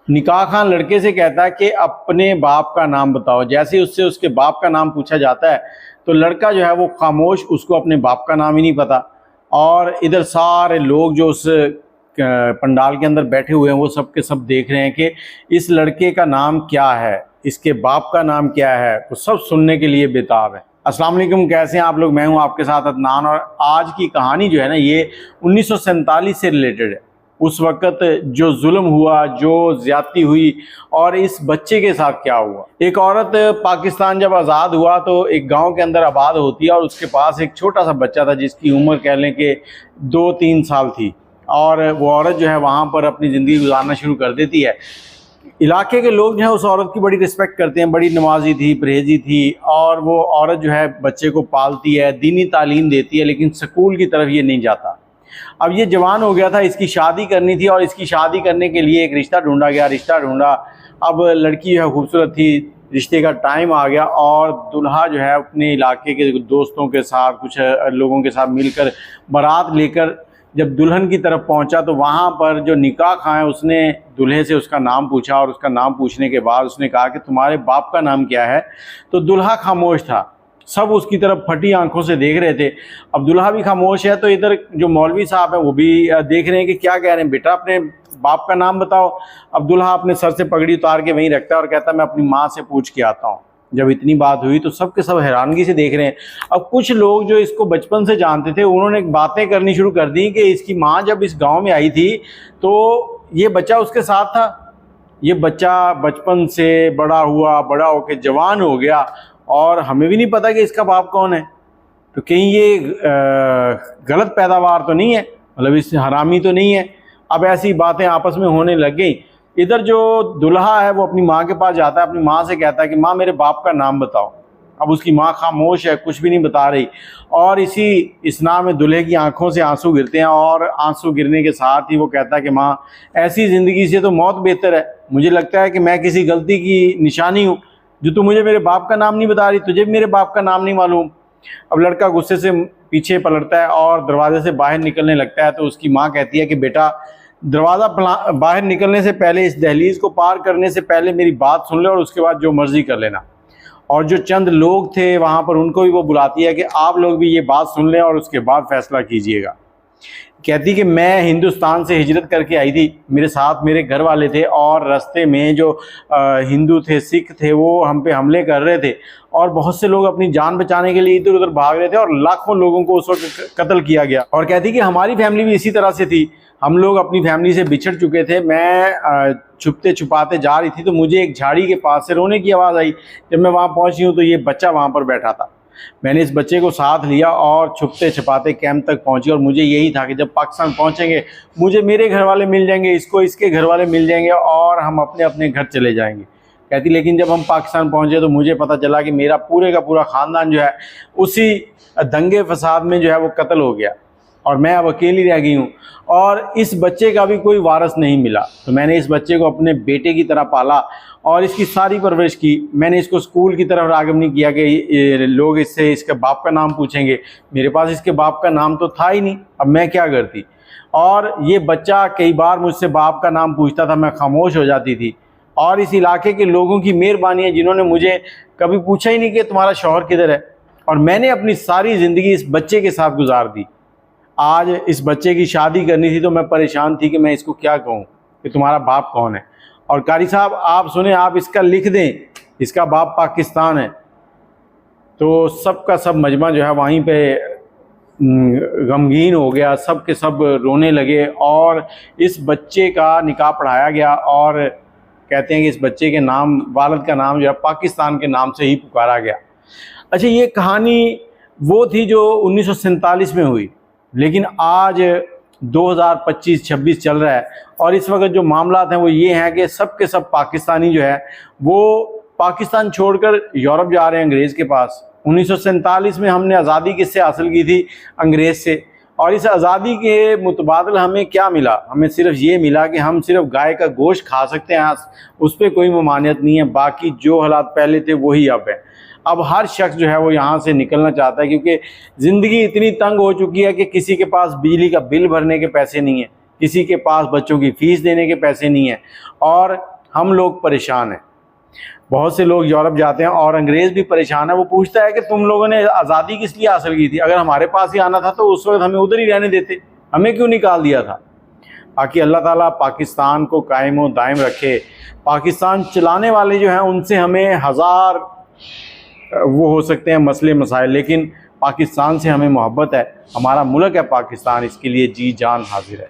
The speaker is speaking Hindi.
निकाह खान लड़के से कहता है कि अपने बाप का नाम बताओ। जैसे ही उससे उसके बाप का नाम पूछा जाता है तो लड़का जो है वो खामोश, उसको अपने बाप का नाम ही नहीं पता। और इधर सारे लोग जो उस पंडाल के अंदर बैठे हुए हैं वो सब के सब देख रहे हैं कि इस लड़के का नाम क्या है, इसके बाप का नाम क्या है, तो सब सुनने के लिए बेताब है। अस्सलाम वालेकुम, कैसे हैं आप लोग? मैं हूं आपके साथ अदनान, और आज की कहानी जो है ना ये 1947 से रिलेटेड है। उस वक़्त जो जुल्म हुआ, जो ज़्यादती हुई और इस बच्चे के साथ क्या हुआ। एक औरत, पाकिस्तान जब आज़ाद हुआ तो एक गांव के अंदर आबाद होती है और उसके पास एक छोटा सा बच्चा था जिसकी उम्र कह लें कि 2-3 साल थी। और वो औरत जो है वहाँ पर अपनी ज़िंदगी गुजारना शुरू कर देती है। इलाके के लोग जो है उस औरत की बड़ी रिस्पेक्ट करते हैं, बड़ी नमाजी थी, परहेजी थी, और वो औरत जो है बच्चे को पालती है, दीनी तालीम देती है, लेकिन स्कूल की तरफ ये नहीं जाता। अब ये जवान हो गया था, इसकी शादी करनी थी और इसकी शादी करने के लिए एक रिश्ता ढूंढा गया, रिश्ता ढूंढा। अब लड़की जो है खूबसूरत थी, रिश्ते का टाइम आ गया और दूल्हा जो है अपने इलाके के दोस्तों के साथ, कुछ लोगों के साथ मिलकर बारात लेकर जब दुल्हन की तरफ पहुंचा तो वहाँ पर जो निकाह खां है उसने दूल्हे से उसका नाम पूछा, और उसका नाम पूछने के बाद उसने कहा कि तुम्हारे बाप का नाम क्या है। तो दूल्हा खामोश था, सब उसकी तरफ फटी आंखों से देख रहे थे। अब दूल्हा भी खामोश है तो इधर जो मौलवी साहब हैं वो भी देख रहे हैं कि क्या कह रहे हैं, बेटा अपने बाप का नाम बताओ। अब दूल्हा अपने सर से पगड़ी उतार के वहीं रखता है और कहता है मैं अपनी माँ से पूछ के आता हूँ। जब इतनी बात हुई तो सब के सब हैरानगी से देख रहे हैं। अब कुछ लोग जो इसको बचपन से जानते थे उन्होंने बातें करनी शुरू कर दी कि इसकी माँ जब इस गांव में आई थी तो ये बच्चा उसके साथ था, ये बच्चा बचपन से बड़ा हुआ, बड़ा होकर जवान हो गया और हमें भी नहीं पता कि इसका बाप कौन है। तो कहीं ये गलत पैदावार तो नहीं है, मतलब इस हरामी तो नहीं है। अब ऐसी बातें आपस में होने लग गई। इधर जो दूल्हा है वो अपनी माँ के पास जाता है, अपनी माँ से कहता है कि माँ मेरे बाप का नाम बताओ। अब उसकी माँ खामोश है, कुछ भी नहीं बता रही। और इसी इसना में दूल्हे की आंखों से आंसू गिरते हैं और आंसू गिरने के साथ ही वो कहता है कि माँ ऐसी ज़िंदगी से तो मौत बेहतर है। मुझे लगता है कि मैं किसी गलती की निशानी हूँ जो तू मुझे मेरे बाप का नाम नहीं बता रही, तुझे भी मेरे बाप का नाम नहीं मालूम। अब लड़का गुस्से से पीछे पलटता है और दरवाजे से बाहर निकलने लगता है। तो उसकी माँ कहती है कि बेटा दरवाज़ा बाहर निकलने से पहले, इस दहलीज को पार करने से पहले मेरी बात सुन ले और उसके बाद जो मर्ज़ी कर लेना। और जो चंद लोग थे वहाँ पर उनको भी वो बुलाती है कि आप लोग भी ये बात सुन लें और उसके बाद फैसला कीजिएगा। कहती कि मैं हिंदुस्तान से हिजरत करके आई थी, मेरे साथ मेरे घर वाले थे और रास्ते में जो हिंदू थे, सिख थे, वो हम पे हमले कर रहे थे और बहुत से लोग अपनी जान बचाने के लिए इधर उधर भाग रहे थे और लाखों लोगों को उस वक्त कत्ल किया गया। और कहती कि हमारी फैमिली भी इसी तरह से थी, हम लोग अपनी फैमिली से बिछड़ चुके थे। मैं छुपते छुपाते जा रही थी तो मुझे एक झाड़ी के पास से रोने की आवाज़ आई। जब मैं वहाँ पहुँची हूँ तो ये बच्चा वहाँ पर बैठा था। मैंने इस बच्चे को साथ लिया और छुपते छुपाते कैंप तक पहुंची और मुझे यही था कि जब पाकिस्तान पहुंचेंगे मुझे मेरे घर वाले मिल जाएंगे, इसको इसके घर वाले मिल जाएंगे और हम अपने अपने घर चले जाएंगे। कहती लेकिन जब हम पाकिस्तान पहुंचे तो मुझे पता चला कि मेरा पूरे का पूरा ख़ानदान जो है उसी दंगे फसाद में जो है वो कत्ल हो गया और मैं अब अकेली रह गई हूँ और इस बच्चे का भी कोई वारिस नहीं मिला। तो मैंने इस बच्चे को अपने बेटे की तरह पाला और इसकी सारी परवरिश की। मैंने इसको स्कूल की तरफ राग़िब नहीं किया कि लोग इससे इसके बाप का नाम पूछेंगे। मेरे पास इसके बाप का नाम तो था ही नहीं, अब मैं क्या करती। और ये बच्चा कई बार मुझसे बाप का नाम पूछता था, मैं खामोश हो जाती थी। और इस इलाके के लोगों की मेहरबानी है जिन्होंने मुझे कभी पूछा ही नहीं कि तुम्हारा शौहर किधर है, और मैंने अपनी सारी ज़िंदगी इस बच्चे के साथ गुजार दी। आज इस बच्चे की शादी करनी थी तो मैं परेशान थी कि मैं इसको क्या कहूँ कि तुम्हारा बाप कौन है। और कारी साहब आप सुने, आप इसका लिख दें इसका बाप पाकिस्तान है। तो सब का सब मजमा जो है वहीं पे गमगीन हो गया, सब के सब रोने लगे और इस बच्चे का निकाह पढ़ाया गया। और कहते हैं कि इस बच्चे के नाम, वालिद का नाम जो है पाकिस्तान के नाम से ही पुकारा गया। अच्छा, ये कहानी वो थी जो 1947 में हुई, लेकिन आज 2025-26 चल रहा है और इस वक्त जो मामलात हैं वो ये हैं कि सब के सब पाकिस्तानी जो है वो पाकिस्तान छोड़कर यूरोप जा रहे हैं अंग्रेज़ के पास। 1947 में हमने आज़ादी किससे हासिल की थी? अंग्रेज़ से। और इस आज़ादी के मुतबादल हमें क्या मिला? हमें सिर्फ ये मिला कि हम सिर्फ गाय का गोश्त खा सकते हैं, उस पर कोई ममानियत नहीं है। बाकी जो हालात पहले थे वही अब है। अब हर शख्स जो है वो यहाँ से निकलना चाहता है क्योंकि ज़िंदगी इतनी तंग हो चुकी है कि किसी के पास बिजली का बिल भरने के पैसे नहीं है, किसी के पास बच्चों की फ़ीस देने के पैसे नहीं हैं और हम लोग परेशान हैं। बहुत से लोग यूरोप जाते हैं और अंग्रेज़ भी परेशान है। वो पूछता है कि तुम लोगों ने आज़ादी किस लिए हासिल की थी? अगर हमारे पास ही आना था तो उस वक्त हमें उधर ही रहने देते, हमें क्यों निकाल दिया था? ताकि अल्लाह ताला पाकिस्तान को कायम व दायम रखे। पाकिस्तान चलाने वाले जो हैं उनसे हमें हज़ार वो हो सकते हैं मसले मसाइल, लेकिन पाकिस्तान से हमें मोहब्बत है। हमारा मुल्क है पाकिस्तान, इसके लिए जी जान हाजिर है।